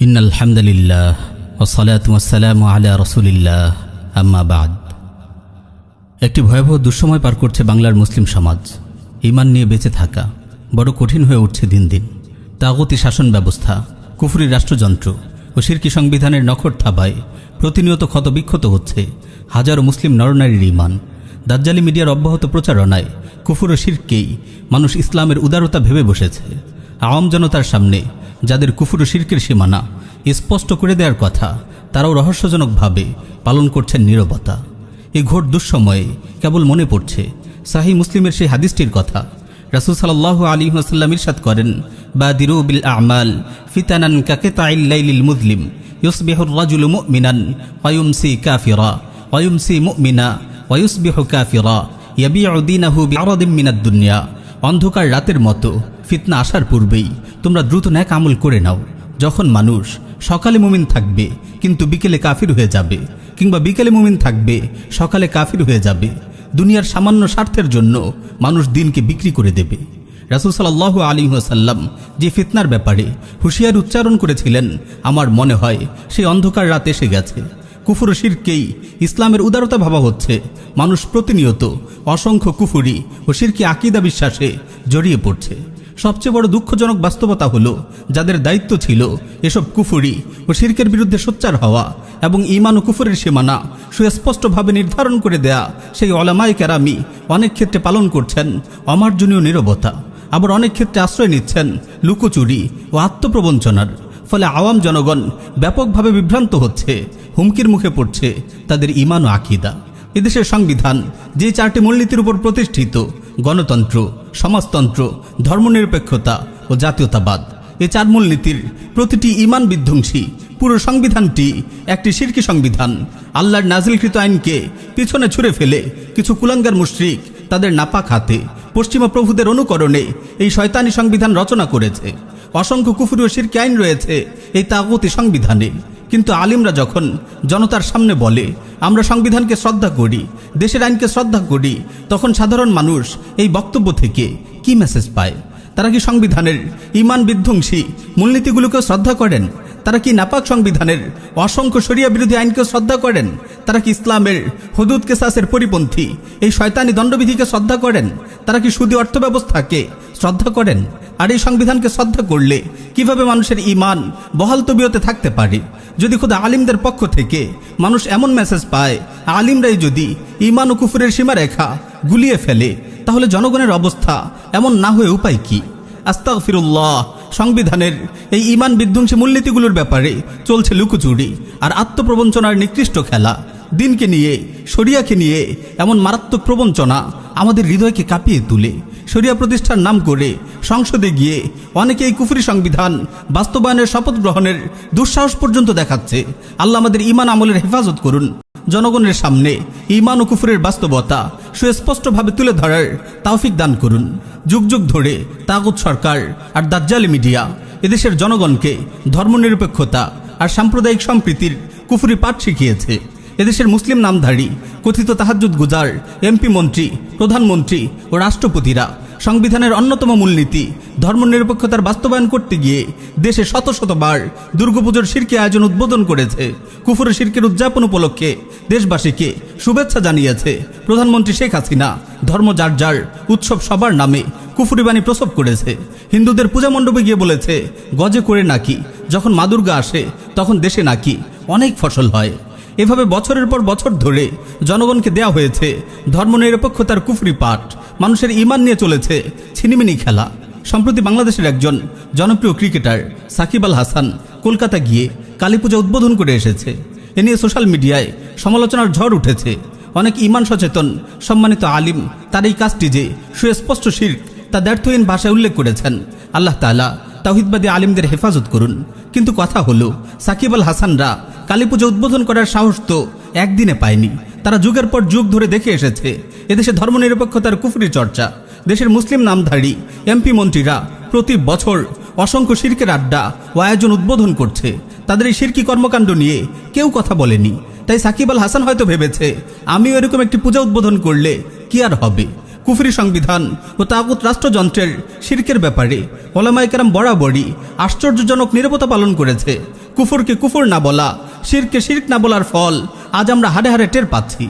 ইন্নাল হামদুলিল্লাহ ওয়াসসালাতু ওয়াসসালামু আলা রাসূলিল্লাহ আম্মা বাদ। একটি ভয়াবহ দুঃসময় পার করছে বাংলার মুসলিম সমাজ। ঈমান নিয়ে বেঁচে থাকা বড় কঠিন হয়ে উঠছে দিন দিন। তাগুতি শাসন ব্যবস্থা, কুফরি রাষ্ট্রযন্ত্র ও শিরকি সংবিধানের নখর থাবায় প্রতিনিয়ত ক্ষতবিক্ষত হচ্ছে হাজারো মুসলিম নরনারীর ঈমান। দাজ্জালি মিডিয়ার অব্যাহত প্রচারণায় কুফর ও শিরককেই মানুষ ইসলামের উদারতা ভেবে বসেছে। আওয়াম জনতার সামনে যাদের কুফর ও শিরকের সীমানা স্পষ্ট করে দেওয়ার কথা, তারাও রহস্যজনকভাবে পালন করছেন নীরবতা। এই ঘোর দুঃসময়ে কেবল মনে পড়ছে সাহিহ মুসলিমের সেই হাদিসটির কথা। রাসূল সাল্লাল্লাহু আলাইহি ওয়াসাল্লাম ইরশাদ করেন, বাদিরু বিল আমাল ফিতানান কাকিতাইল লাইলিল মুযলিম ইউসবিহুর রাজুলু মুমিনান ওয়া ইউমসি কাফিরা ওয়া ইউমসি মুমিনা ওয়া ইউসবিহু কাফিরা ইয়াবিউ দীনাহু বিআরাদিন মিনাদ দুনিয়া। অন্ধকার রাতের মতো ফিতনা আসার পূর্বেই তোমরা দ্রুত নেক আমল করে নাও। যখন মানুষ সকালে মুমিন থাকবে কিন্তু বিকেলে কাফির হয়ে যাবে, কিংবা বিকেলে মুমিন থাকবে সকালে কাফির হয়ে যাবে, দুনিয়ার সামান্য স্বার্থের জন্য মানুষ দিনকে বিক্রি করে দেবে। রাসূল সাল্লাল্লাহু আলাইহি ওয়াসাল্লাম যে ফিতনার ব্যাপারে হুঁশিয়ার উচ্চারণ করেছিলেন, আমার মনে হয় সেই অন্ধকার রাত এসে গেছে। কুফর ও শিরককেই ইসলামের উদারতা ভাবা হচ্ছে। মানুষ প্রতিনিয়ত অসংখ্য কুফরি ও শিরকি আকীদা বিশ্বাসে জড়িয়ে পড়ছে। সবচেয়ে বড় দুঃখজনক বাস্তবতা হলো, যাদের দায়িত্ব ছিল এসব কুফরি ও শিরকের বিরুদ্ধে সোচ্চার হওয়া এবং ঈমান ও কুফরের সীমানা সুস্পষ্টভাবে নির্ধারণ করে দেয়া সেই উলামায়ে কেরামি অনেক ক্ষেত্রে পালন করছেন অমার্জনীয় নীরবতা। আবার অনেক ক্ষেত্রে আশ্রয় নিচ্ছেন লুকোচুরি ও আত্মপ্রবঞ্চনার। ফলে আওয়াম জনগণ ব্যাপকভাবে বিভ্রান্ত হচ্ছে, হুমকির মুখে পড়ছে তাদের ঈমান ও আকীদা। এদেশের সংবিধান যে চারটি মূলনীতির উপর প্রতিষ্ঠিত, গণতন্ত্র, সমাজতন্ত্র, ধর্মনিরপেক্ষতা ও জাতীয়তাবাদ, এই চার মূলনীতির প্রতিটি ঈমান বিধ্বংসী। পুরো সংবিধানটি একটি শিরকি সংবিধান। আল্লাহর নাজিলকৃত আইনকে পিছনে ছুঁড়ে ফেলে কিছু কুলাঙ্গার মুশরিক তাদের নাপাক হাতে পশ্চিমা প্রভুদের অনুকরণে এই শয়তানি সংবিধান রচনা করেছে। অসংখ্য কুফরি ও শিরকি আইন রয়েছে এই তাগুতি সংবিধানে। কিন্তু আলিমরা যখন জনতার সামনে বলে আমরা সংবিধানকে শ্রদ্ধা করি, দেশের আইনকে শ্রদ্ধা করি, তখন সাধারণ মানুষ এই বক্তব্য থেকে কি মেসেজ পায়? তারা কি সংবিধানের ঈমান বিধ্বংসী মূলনীতিগুলোকে শ্রদ্ধা করেন? তারা কি নাপাক সংবিধানের অসংখ্য শরিয়া বিরোধী আইনকে শ্রদ্ধা করেন? তারা কি ইসলামের হুদুদ কেসাসের পরিপন্থী এই শয়তানি দণ্ডবিধিকে শ্রদ্ধা করেন? তারা কি সুদী অর্থব্যবস্থাকে শ্রদ্ধা করেন? আর এই সংবিধানকে শ্রদ্ধা করলে কিভাবে মানুষের ঈমান বহাল তবিয়তে থাকতে পারে? যদি খোদা আলিমদের পক্ষ থেকে মানুষ এমন মেসেজ পায়, আলিমরাই যদি ঈমান ও কুফরের সীমারেখা গুলিয়ে ফেলে, তাহলে জনগণের অবস্থা এমন না হয়ে উপায় কি? আস্তাগফিরুল্লাহ। সংবিধানের এই ঈমান বিধ্বংসী মূলনীতিগুলোর ব্যাপারে চলছে লুকোচুরি আর আত্মপ্রবঞ্চনার নিকৃষ্ট খেলা। দিনকে নিয়ে, শরিয়াকে নিয়ে এমন মারাত্মক প্রবঞ্চনা আমাদের হৃদয়কে কাঁপিয়ে তুলে। শরিয়া প্রতিষ্ঠার নাম করে সংসদে গিয়ে অনেকে এই কুফরি সংবিধান বাস্তবায়নের শপথ গ্রহণের দুঃসাহস পর্যন্ত দেখাচ্ছে। আল্লাহ আমাদের ঈমান আমলের হেফাজত করুন। জনগণের সামনে ঈমান ও কুফরের বাস্তবতা সুস্পষ্টভাবে তুলে ধরার তৌফিক দান করুন। যুগ যুগ ধরে তাগুত সরকার আর দাজ্জালি মিডিয়া এদেশের জনগণকে ধর্মনিরপেক্ষতা আর সাম্প্রদায়িক সম্প্রীতির কুফরি পাঠ শিখিয়েছে। এদেশের মুসলিম নামধারী কথিত তাহাজ্জুদ গুজার এমপি মন্ত্রী, প্রধানমন্ত্রী ও রাষ্ট্রপতিরা সংবিধানের অন্যতম মূলনীতি ধর্মনিরপেক্ষতার বাস্তবায়ন করতে গিয়ে দেশে শত শতবার দুর্গাপুজোর শিরকি আয়োজন উদ্বোধন করেছে। কুফর ও শিরকের উদযাপন উপলক্ষে দেশবাসীকে শুভেচ্ছা জানিয়েছে। প্রধানমন্ত্রী শেখ হাসিনা ধর্ম যার যার, উৎসব সবার নামে কুফরি বাণী প্রসব করেছে। হিন্দুদের পূজা মণ্ডপে গিয়ে বলেছে গজে করে নাকি যখন মা দুর্গা আসে তখন দেশে নাকি অনেক ফসল হয়। এভাবে বছরের পর বছর ধরে জনগণকে দেয়া হয়েছে ধর্মনিরপেক্ষতার কুফরি পাঠ। মানুষের ঈমান নিয়ে চলেছে ছিনিমিনি খেলা। সম্প্রতি বাংলাদেশের একজন জনপ্রিয় ক্রিকেটার সাকিব আল হাসান কলকাতা গিয়ে কালী পূজা উদ্বোধন করে এসেছে। এ নিয়ে সোশ্যাল মিডিয়ায় সমালোচনার ঝড় উঠেছে। অনেক ঈমান সচেতন সম্মানিত আলিম তার এই কাজটি যে সুস্পষ্ট শিরক তা দ্ব্যর্থহীন ভাষায় উল্লেখ করেছেন। আল্লাহ তাআলা তাওহীদবাদী আলিমদের হেফাজত করুন। কিন্তু কথা হলো, সাকিব আল হাসানরা কালী পূজা উদ্বোধন করার সাহস তো একদিনে পায়নি। তারা যুগের পর যুগ ধরে দেখে এসেছে এদেশে ধর্মনিরপেক্ষতার কুফরি চর্চা। দেশের মুসলিম নামধারী এমপি মন্ত্রীরা প্রতি বছর অসংখ্য শিরকের আড্ডা ও আয়োজন উদ্বোধন করছে। তাদের এই শিরকি কর্মকাণ্ড নিয়ে কেউ কথা বলেনি। তাই সাকিব আল হাসান হয়তো ভেবেছে আমিও এরকম একটি পূজা উদ্বোধন করলে কি আর হবে। কুফরি সংবিধান ও তাগুত রাষ্ট্রযন্ত্রের শিরকের ব্যাপারে ওলামায়ে কেরাম বরাবরই আশ্চর্যজনক নীরবতা পালন করেছে। কুফরকে কুফর না বলা, শিরকে শিরক না বলার ফল আজ আমরা হাড়ে হাড়ে টের পাচ্ছি।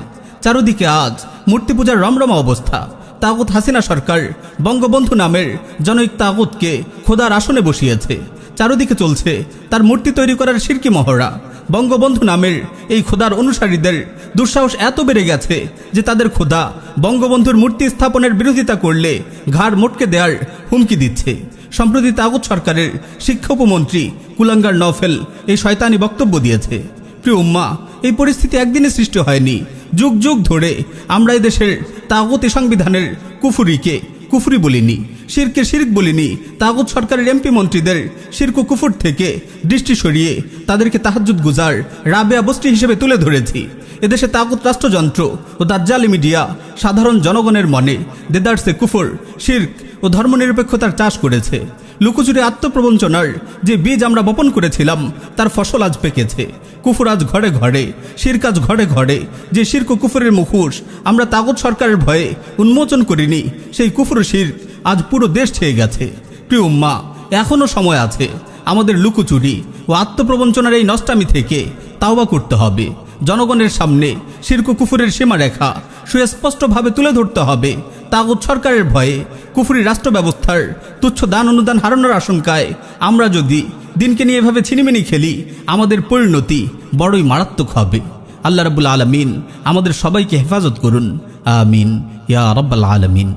চারদিকে আজ মূর্তি পূজার রমরমা অবস্থা। তাগুত হাসিনা সরকার বঙ্গবন্ধু নামের জনৈক তাগুতকে খোদার আসনে বসিয়েছে। চারদিকে চলছে তার মূর্তি তৈরি করার শিরকি মহড়া। বঙ্গবন্ধু নামের এই খোদার অনুসারীদের দুঃসাহস এত বেড়ে গেছে যে তাদের খোদা বঙ্গবন্ধুর মূর্তি স্থাপনের বিরোধিতা করলে ঘাড় মোটকে দেওয়ার হুমকি দিচ্ছে। সম্প্রতি তাগুত সরকারের শিক্ষা উপমন্ত্রী কুলাঙ্গার নওফেল এই শয়তানি বক্তব্য দিয়েছে। প্রিয় উম্মাহ, এই পরিস্থিতি একদিনে সৃষ্টি হয়নি। যুগ যুগ ধরে আমরা এই দেশের তাগুতি সংবিধানের কুফুরিকে কুফরি বলিনি, শিরকে শিরক বলিনি। তাগুত সরকারের এমপি মন্ত্রীদের শিরক ও কুফর থেকে দৃষ্টি সরিয়ে তাদেরকে তাহাজ্জুদ গুজার রাবেয়া বস্তি হিসেবে তুলে ধরেছি। এদেশে তাগুত রাষ্ট্রযন্ত্র ও দাজ্জালি মিডিয়া সাধারণ জনগণের মনে দেদারসে কুফর, শিরক ও ধর্মনিরপেক্ষতার চাষ করেছে। লুকোচুরি আত্মপ্রবঞ্চনার যে বীজ আমরা বপন করেছিলাম তার ফসল আজ পেকেছে। কুফর আজ ঘরে ঘরে, শিরক আজ ঘরে ঘরে। যে শিরক ও কুফরের মুখোশ আমরা তাগুত সরকারের ভয়ে উন্মোচন করিনি, সেই কুফর ও শিরক আজ পুরো দেশ ছেয়ে গেছে। প্রিয় উম্মাহ, এখনও সময় আছে। আমাদের লুকোচুরি ও আত্মপ্রবঞ্চনার এই নষ্টামি থেকে তাওবা করতে হবে। জনগণের সামনে শিরক ও কুফরের সীমারেখা সুস্পষ্টভাবে তুলে ধরতে হবে। তাগুত সরকারের ভয়ে কুফরি রাষ্ট্র ব্যবস্থার তুচ্ছ দান অনুদান হারানোর আশঙ্কায় আমরা যদি দিনকে নিয়ে এভাবে ছিনিমিনি খেলি, আমাদের পরিণতি বড়ই মারাত্মক হবে। আল্লাহ রাব্বুল আলামিন আমাদের সবাইকে হেফাজত করুন। আমিন ইয়া রাব্বাল আলামিন।